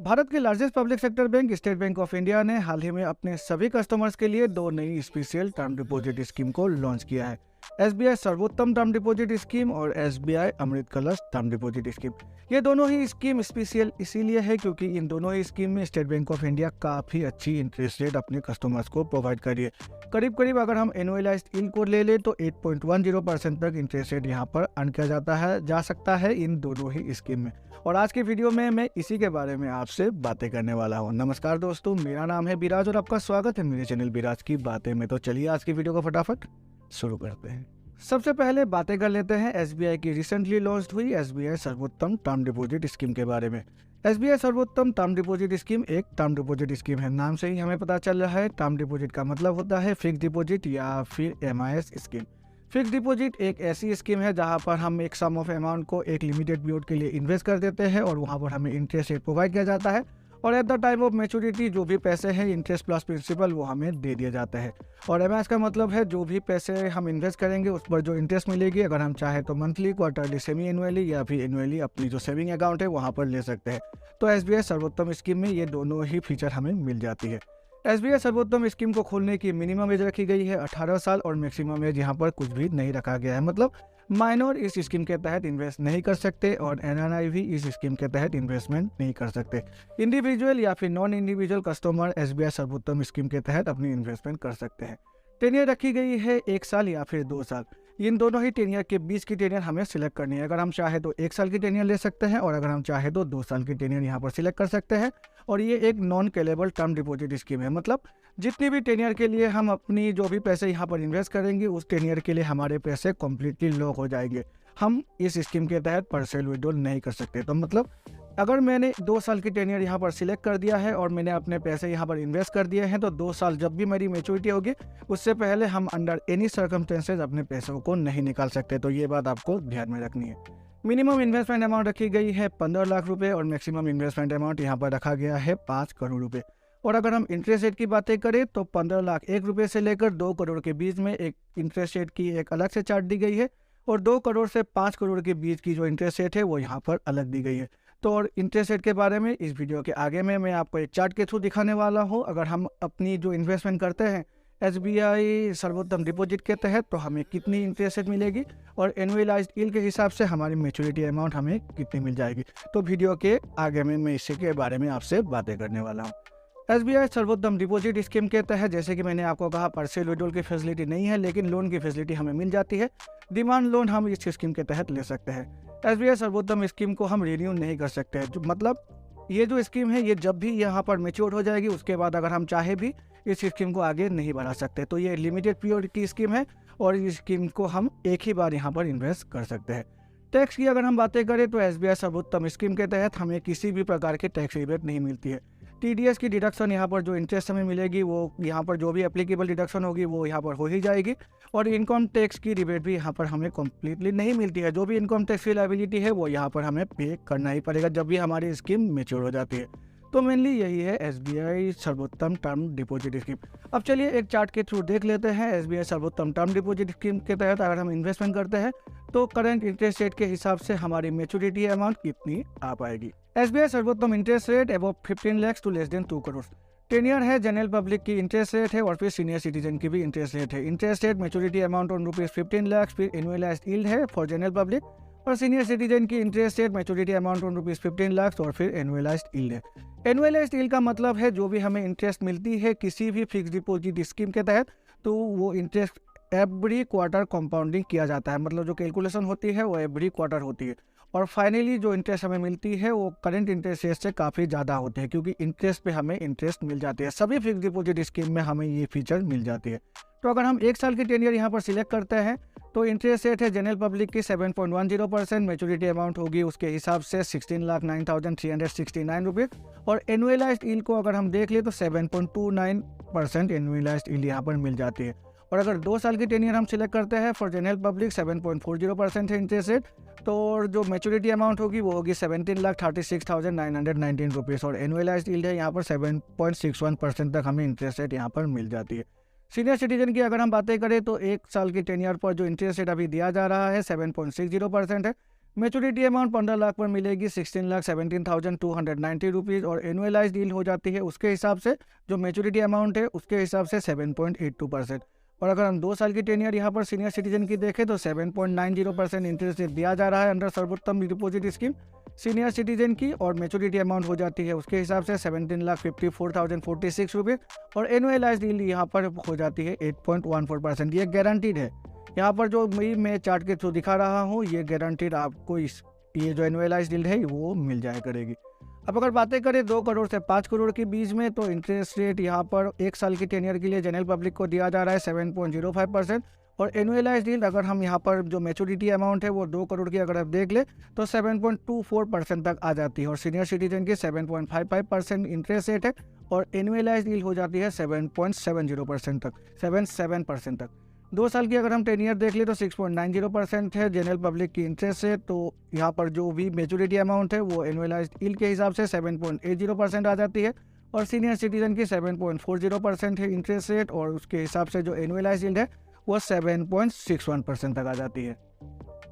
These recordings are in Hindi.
भारत के largest public sector bank state Bank of India ने हाल ही में अपने सभी कस्टमर्स के लिए दो नई स्पेशल टर्म डिपॉजिट स्कीम को लॉन्च किया है। SBI सर्वोत्तम टर्म डिपॉजिट स्कीम और SBI अमृत कलश टर्म डिपॉजिट स्कीम। ये दोनों ही स्कीम स्पेशल इसीलिए है क्योंकि इन दोनों ही स्कीम में स्टेट बैंक ऑफ इंडिया काफ़ी अच्छी इंटरेस्ट रेट अपने कस्टमर्स को प्रोवाइड कर रही है। करीब अगर हम एनुअलाइज्ड यील्ड को ले लें तो 8.10% तक इंटरेस्ट रेट यहाँ पर अर्न किया जा सकता है इन दोनों ही स्कीम में। और आज की वीडियो में मैं इसी के बारे में आपसे बातें करने वाला हूँ। नमस्कार दोस्तों, मेरा नाम है विराज और आपका स्वागत है मेरे चैनल विराज की बातें में। तो चलिए आज की वीडियो को फटाफट शुरू करते हैं। सबसे पहले बातें कर लेते हैं SBI की रिसेंटली लॉन्च हुई SBI सर्वोत्तम टर्म डिपॉजिट स्कीम के बारे में। SBI सर्वोत्तम टर्म डिपॉजिट स्कीम एक टर्म डिपॉजिट स्कीम है। नाम से ही हमें पता चल रहा है, टर्म डिपॉजिट का मतलब होता है फिक्स डिपॉजिट या फिर MIS स्कीम। फिक्स डिपॉजिट एक ऐसी स्कीम है जहां पर हम एक सम ऑफ अमाउंट को एक लिमिटेड पीरियड के लिए इन्वेस्ट कर देते हैं और वहां पर हमें इंटरेस्ट रेट प्रोवाइड किया जाता है और at the time of maturity जो भी पैसे हैं इंटरेस्ट प्लस प्रिंसिपल वो हमें दे दिया जाता है। और MIS का मतलब है जो भी पैसे हम इन्वेस्ट करेंगे उस पर जो इंटरेस्ट मिलेगी, अगर हम चाहे तो मंथली, क्वार्टरली, सेमी एनुअली या फिर एनुअली अपनी जो सेविंग अकाउंट है वहाँ पर ले सकते हैं। तो SBI सर्वोत्तम स्कीम में ये दोनों ही फीचर हमें मिल जाती है। SBI सर्वोत्तम स्कीम को खोलने की मिनिमम एज रखी गई है 18 साल और मैक्सिमम एज यहाँ पर कुछ भी नहीं रखा गया है। मतलब माइनर इस स्कीम के तहत इन्वेस्ट नहीं कर सकते और NRI भी इस स्कीम के तहत इन्वेस्टमेंट नहीं कर सकते। इंडिविजुअल या फिर नॉन इंडिविजुअल कस्टमर SBI सर्वोत्तम स्कीम के तहत अपनी इन्वेस्टमेंट कर सकते हैं। टेनियर रखी गई है 1 साल या फिर 2 साल। इन दोनों ही टेनियर के बीच की टेनियर हमें सिलेक्ट करनी है। अगर हम चाहे तो 1 साल की टेनियर ले सकते हैं और अगर हम चाहे तो 2 साल की टेनियर यहाँ पर सिलेक्ट कर सकते हैं। और ये एक non callable term deposit scheme है। मतलब जितनी भी टेनियर के लिए हम अपनी जो भी पैसे यहाँ पर इन्वेस्ट करेंगे उस टेनियर के लिए हमारे पैसे कम्प्लीटली लॉक हो जाएंगे। हम इस स्कीम के तहत पार्शियल विड्रॉल नहीं कर सकते। तो मतलब अगर मैंने 2 साल की टेनियर यहाँ पर सिलेक्ट कर दिया है और मैंने अपने पैसे यहाँ पर इन्वेस्ट कर दिए हैं तो 2 साल जब भी मेरी मैच्योरिटी होगी उससे पहले हम अंडर एनी सर्कमस्टेंसेज अपने पैसों को नहीं निकाल सकते। तो ये बात आपको ध्यान में रखनी है। मिनिमम इन्वेस्टमेंट अमाउंट रखी गई है 15 लाख रुपए और मैक्सिमम इन्वेस्टमेंट अमाउंट यहाँ पर रखा गया है 5 करोड़ रुपए। और अगर हम इंटरेस्ट रेट की बातें करें तो 15 लाख 1 रुपये से लेकर 2 करोड़ के बीच में एक इंटरेस्ट रेट की एक अलग से चार्ट दी गई है और 2 करोड़ से 5 करोड़ के बीच की जो इंटरेस्ट रेट है वो यहाँ पर अलग दी गई है। तो और इंटरेस्ट रेट के बारे में इस वीडियो के आगे में मैं आपको एक चार्ट के थ्रू दिखाने वाला हूँ। अगर हम अपनी जो इन्वेस्टमेंट करते हैं SBI सर्वोत्तम डिपॉजिट के तहत तो हमें कितनी इंटरेस्ट रेट मिलेगी और एनुअलाइज्ड यील्ड के हिसाब से हमारी मैच्योरिटी अमाउंट हमें कितनी मिल जाएगी। तो वीडियो के आगे में मैं इसी के बारे में आपसे बातें करने वाला हूँ। SBI सर्वोत्तम डिपॉजिट स्कीम के तहत जैसे कि मैंने आपको कहा पार्शियल विड्रॉल की फैसिलिटी नहीं है लेकिन लोन की फैसिलिटी हमें मिल जाती है। डिमांड लोन हम इस स्कीम के तहत ले सकते हैं। SBI सर्वोत्तम स्कीम को हम रिन्यू नहीं कर सकते हैं। मतलब ये जो स्कीम है ये जब भी यहाँ पर मैच्योर हो जाएगी उसके बाद अगर हम चाहे भी इस स्कीम को आगे नहीं बढ़ा सकते। तो ये लिमिटेड पीरियड की स्कीम है और इस स्कीम को हम एक ही बार यहाँ पर इन्वेस्ट कर सकते हैं। टैक्स की अगर हम बातें करें तो SBI सर्वोत्तम स्कीम के तहत हमें किसी भी प्रकार के टैक्स रिबेट नहीं मिलती है। TDS की डिडक्शन यहाँ पर जो इंटरेस्ट हमें मिलेगी वो यहाँ पर जो भी एप्लीकेबल डिडक्शन होगी वो यहाँ पर हो ही जाएगी। और इनकम टैक्स की रिबेट भी यहाँ पर हमें कम्प्लीटली नहीं मिलती है। जो भी इनकम टैक्स की लायबिलिटी है वो यहाँ पर हमें पे करना ही पड़ेगा जब भी हमारी स्कीम मैच्योर हो जाती है। तो मेनली यही है SBI सर्वोत्तम टर्म डिपॉजिट स्कीम। अब चलिए एक चार्ट के थ्रू देख लेते हैं SBI सर्वोत्तम टर्म डिपॉजिट स्कीम के तहत अगर हम इन्वेस्टमेंट करते हैं तो करंट इंटरेस्ट रेट के हिसाब से हमारी मैच्योरिटी अमाउंट कितनी आ पाएगी। SBI सर्वोत्तम interest rate above 15 lakh to less than 2 crore. Tenure है जनरल पब्लिक की इंटरेस्ट रेट है और फिर सीनियर सिटीजन की भी इंटरेस्ट रेट है। Interest rate maturity amount on ₹15 lakh फिर एनुअलाइज्ड यील्ड है फॉर जनरल पब्लिक और सीनियर सिटीजन की interest rate maturity amount on ₹15 lakh और फिर एनुअलाइज्ड यील्ड है। एनुअलाइज्ड यील्ड का मतलब है जो भी हमें इंटरेस्ट मिलती है किसी भी फिक्स डिपॉजिट स्कीम के तहत तो वो इंटरेस्ट एवरी क्वार्टर कंपाउंडिंग किया जाता है। मतलब जो कैलकुलेशन होती है वो एवरी क्वार्टर होती है और फाइनली जो इंटरेस्ट हमें मिलती है वो करंट इंटरेस्ट रेट से काफ़ी ज़्यादा होते हैं क्योंकि इंटरेस्ट पे हमें इंटरेस्ट मिल जाती है। सभी फिक्स डिपॉजिट स्कीम में हमें ये फीचर मिल जाती है। तो अगर हम 1 साल की टेनियर यहाँ पर सिलेक्ट करते हैं तो इंटरेस्ट रेट है जनरल पब्लिक की 7.10%, मैच्योरिटी अमाउंट होगी उसके हिसाब से 16,09,369 रुपये और एनुअलाइज्ड यील्ड को अगर हम देख ले तो 7.29% एनुअलाइज्ड यील्ड यहाँ पर मिल जाती है। और अगर 2 साल की टेनियर हम सिलेक्ट करते हैं फॉर जनरल पब्लिक 7.40% है इंटरेस्ट रेट तो जो मैच्योरिटी अमाउंट होगी वो होगी 17,36,919 रुपीज़ और एनुअलाइज्ड यील्ड है यहाँ पर 7.61% तक हमें इंटरेस्ट रेट यहाँ पर मिल जाती है। सीनियर सिटीजन की अगर हम बातें करें तो 1 साल की टेनियर पर जो इंटरेस्ट रेट अभी दिया जा रहा है 7.60% है। मैच्योरिटी अमाउंट 15 लाख पर मिलेगी 16,17,290 रुपीज़ और एनुअलाइज डील हो जाती है उसके हिसाब से, जो मैच्योरिटी अमाउंट है उसके हिसाब से 7.82%। और अगर हम 2 साल की टेन्योर यहाँ पर सीनियर सिटीजन की देखें तो 7.90% इंटरेस्ट रेट दिया जा रहा है अंडर सर्वोत्तम डिपॉजिट स्कीम सीनियर सिटीजन की। और मैच्योरिटी अमाउंट हो जाती है उसके हिसाब से 17,54,046 रुपये और एनुअलाइज डील यहाँ पर हो जाती है 8.14%। ये गारंटीड है। यहाँ पर जो मैं चार्ट के थ्रू दिखा रहा हूँ ये गारंटीड आपको ये जो एनुअलाइज डील है वो मिल जाया करेगी। अब अगर बातें करें 2 करोड़ से 5 करोड़ के बीच में, तो इंटरेस्ट रेट यहाँ पर 1 साल की टेन्योर के लिए जनरल पब्लिक को दिया जा रहा है 7.05% और एनुअलाइज डील अगर हम यहाँ पर जो मैच्योरिटी अमाउंट है वो 2 करोड़ की अगर आप देख ले तो 7.24% तक आ जाती है और सीनियर सिटीजन की 7.55% इंटरेस्ट रेट है और एनुअलाइज डील हो जाती है 7.70% तक 77% तक। 2 साल की अगर हम टेन्योर देख ले तो 6.90% है जनरल पब्लिक की इंटरेस्ट है। तो यहाँ पर जो भी मैच्योरिटी अमाउंट है वो एनुअलाइज डील के हिसाब से 7.80% आ जाती है और सीनियर सिटीजन की 7.40% है इंटरेस्ट रेट और उसके हिसाब से जो एनुअलाइज डील है वो 7.61% तक आ जाती है।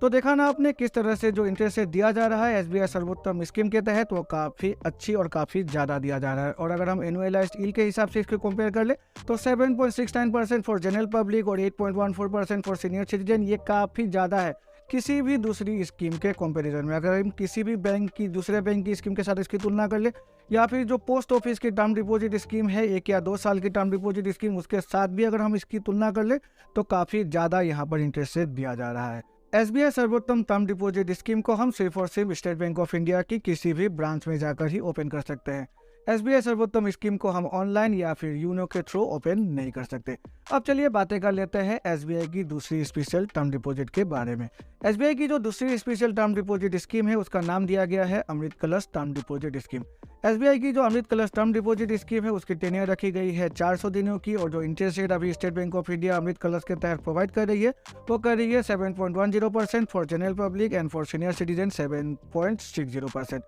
तो देखा ना आपने किस तरह से जो इंटरेस्ट रेट दिया जा रहा है एसबीआई सर्वोत्तम स्कीम के तहत वो काफ़ी अच्छी और काफ़ी ज़्यादा दिया जा रहा है। और अगर हम एनुअलाइज्ड यील्ड के हिसाब से इसको कंपेयर कर ले तो 7.69% फॉर जनरल पब्लिक और 8.14% फॉर सीनियर सिटीजन, ये काफ़ी ज़्यादा है किसी भी दूसरी स्कीम के कंपैरिजन में। अगर हम किसी भी बैंक की दूसरे बैंक की स्कीम के साथ इसकी तुलना कर ले या फिर जो पोस्ट ऑफिस की टर्म डिपॉजिट स्कीम है 1 या 2 साल की टर्म डिपॉजिट स्कीम उसके साथ भी अगर हम इसकी तुलना कर ले तो काफ़ी ज़्यादा यहाँ पर इंटरेस्ट रेट दिया जा रहा है। एसबीआई सर्वोत्तम टर्म डिपॉजिट स्कीम को हम सिर्फ और सिर्फ स्टेट बैंक ऑफ इंडिया की किसी भी ब्रांच में जाकर ही ओपन कर सकते हैं। एसबीआई सर्वोत्तम स्कीम को हम ऑनलाइन या फिर यूनो के थ्रू ओपन नहीं कर सकते। अब चलिए बातें कर लेते हैं एसबीआई की दूसरी स्पेशल टर्म डिपॉजिट के बारे में। एसबीआई की जो दूसरी स्पेशल टर्म डिपॉजिट स्कीम है उसका नाम दिया गया है अमृत कलश टर्म डिपॉजिट स्कीम। एसबीआई की जो अमृत कलश टर्म डिपॉजिट स्कीम है उसकी टेन्योर रखी गई है 400 दिनों की और जो इंटरेस्ट रेट अभी स्टेट बैंक ऑफ इंडिया अमृत कलश के तहत प्रोवाइड कर रही है वो कर रही है 7.10% for general public and for senior citizen 7.60%।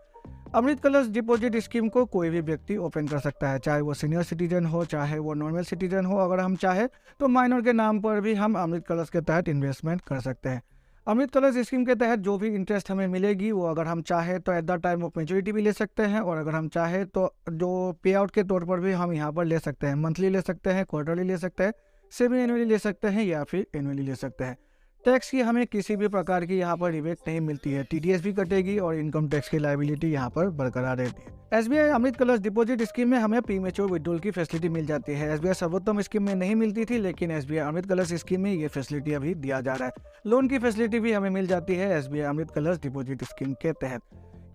अमृत कलश डिपॉजिट स्कीम को कोई भी व्यक्ति ओपन कर सकता है, चाहे वो सीनियर सिटीजन हो चाहे वो नॉर्मल सिटीजन हो। अगर हम चाहे तो माइनर के नाम पर भी हम अमृत कलश के तहत इन्वेस्टमेंट कर सकते हैं। अमृत कलश स्कीम के तहत जो भी इंटरेस्ट हमें मिलेगी वो अगर हम चाहे तो at the time of maturity भी ले सकते हैं और अगर हम चाहे तो जो पे आउट के तौर पर भी हम यहाँ पर ले सकते हैं। मंथली ले सकते हैं, क्वार्टरली ले सकते हैं, सेमी एनुअली ले सकते हैं या फिर एनुअली ले सकते हैं। टैक्स की हमें किसी भी प्रकार की यहाँ पर रिबेट नहीं मिलती है, टीडीएस भी कटेगी और इनकम टैक्स की लायबिलिटी यहाँ पर बरकरार रहती है। एसबीआई अमृत कलश डिपॉजिट स्कीम में हमें प्रीमेच्योर विड्रॉल की फैसिलिटी मिल जाती है। एसबीआई सर्वोत्तम स्कीम में नहीं मिलती थी लेकिन एसबीआई अमृत कलश स्कीम में ये फैसिलिटी अभी दिया जा रहा है। लोन की फैसिलिटी भी हमें मिल जाती है एसबीआई अमृत कलश डिपॉजिट स्कीम के तहत।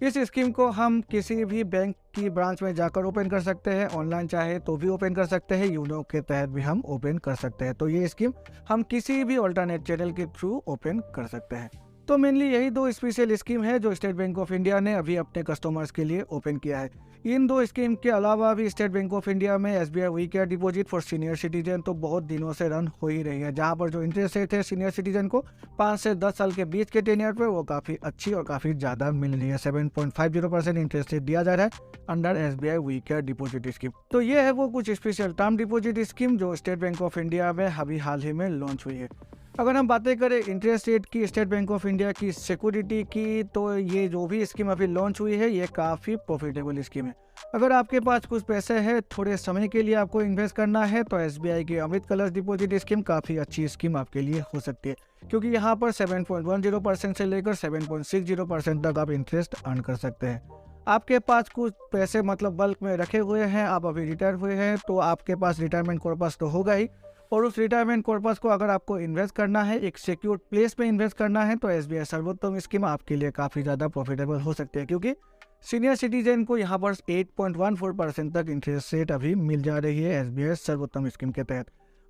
इस स्कीम को हम किसी भी बैंक की ब्रांच में जाकर ओपन कर सकते हैं, ऑनलाइन चाहे तो भी ओपन कर सकते हैं, यूनो के तहत भी हम ओपन कर सकते हैं। तो ये स्कीम हम किसी भी अल्टरनेट चैनल के थ्रू ओपन कर सकते हैं। तो मेनली यही 2 स्पेशल स्कीम है जो स्टेट बैंक ऑफ इंडिया ने अभी अपने कस्टमर्स के लिए ओपन किया है। इन 2 स्कीम के अलावा भी स्टेट बैंक ऑफ इंडिया में SBI we care deposit for senior citizen तो बहुत दिनों से रन हो ही रही है, जहां पर जो इंटरेस्ट रेट है सीनियर सिटीजन को 5 से 10 साल के बीच के टेन्योर पर वो काफ़ी अच्छी और काफ़ी ज़्यादा मिल रही है। 7.50% इंटरेस्ट रेट दिया जा रहा है under SBI we care deposit scheme. तो ये है वो कुछ स्पेशल टर्म डिपॉजिट स्कीम जो स्टेट बैंक ऑफ इंडिया में अभी हाल ही में लॉन्च हुई है। अगर हम बातें करें इंटरेस्ट रेट की स्टेट बैंक ऑफ इंडिया की सिक्योरिटी की, तो ये जो भी स्कीम अभी लॉन्च हुई है ये काफ़ी प्रॉफिटेबल स्कीम है। अगर आपके पास कुछ पैसे हैं, थोड़े समय के लिए आपको इन्वेस्ट करना है तो एसबीआई की अमृत कलश डिपॉजिट स्कीम काफ़ी अच्छी स्कीम आपके लिए हो सकती है, क्योंकि यहाँ पर 7.10% से लेकर 7.60% तक आप इंटरेस्ट अर्न कर सकते हैं। आपके पास कुछ पैसे मतलब बल्क में रखे हुए हैं, आप अभी रिटायर हुए हैं तो आपके पास रिटायरमेंट कॉर्पस तो होगा ही, और उस रिटायरमेंट कॉर्पस को अगर आपको इन्वेस्ट करना है, एक सिक्योर प्लेस में इन्वेस्ट करना है तो एसबीआई सर्वोत्तम स्कीम आपके लिए काफ़ी ज़्यादा प्रॉफिटेबल हो सकती है, क्योंकि सीनियर सिटीजन को यहाँ पर 8.14% तक इंटरेस्ट रेट अभी मिल जा रही है एसबीआई सर्वोत्तम स्कीम के तहत।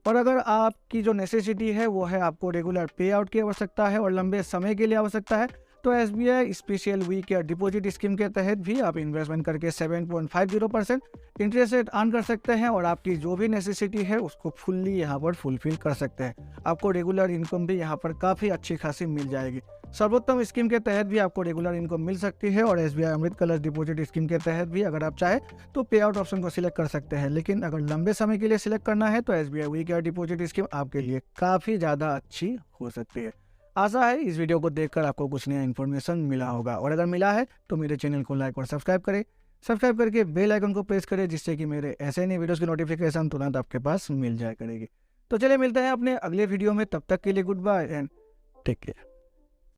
और अगर आपकी जो नेसेसिटी है वो है आपको रेगुलर पे आउट की आवश्यकता है और लंबे समय के लिए आवश्यकता है तो SBI special we care deposit scheme के तहत भी आप इन्वेस्टमेंट करके 7.50% इंटरेस्ट रेट अर्न कर सकते हैं और आपकी जो भी नेसेसिटी है उसको फुल्ली यहाँ पर फुलफिल कर सकते हैं। आपको रेगुलर इनकम भी यहाँ पर काफ़ी अच्छी खासी मिल जाएगी। सर्वोत्तम स्कीम के तहत भी आपको रेगुलर इनकम मिल सकती है और एसबीआई अमृत कलश डिपॉजिट स्कीम के तहत भी अगर आप चाहे तो पे आउट ऑप्शन को सिलेक्ट कर सकते हैं, लेकिन अगर लंबे समय के लिए सिलेक्ट करना है तो SBI we care deposit scheme आपके लिए काफ़ी ज़्यादा अच्छी हो सकती है। आशा है इस वीडियो को देखकर आपको कुछ नया इन्फॉर्मेशन मिला होगा, और अगर मिला है तो मेरे चैनल को लाइक और सब्सक्राइब करें। सब्सक्राइब करके बेल आइकन को प्रेस करें, जिससे कि मेरे ऐसे नए वीडियोस की नोटिफिकेशन तुरंत आपके पास मिल जाया करेगी। तो चलिए मिलते हैं अपने अगले वीडियो में, तब तक के लिए good bye and take care.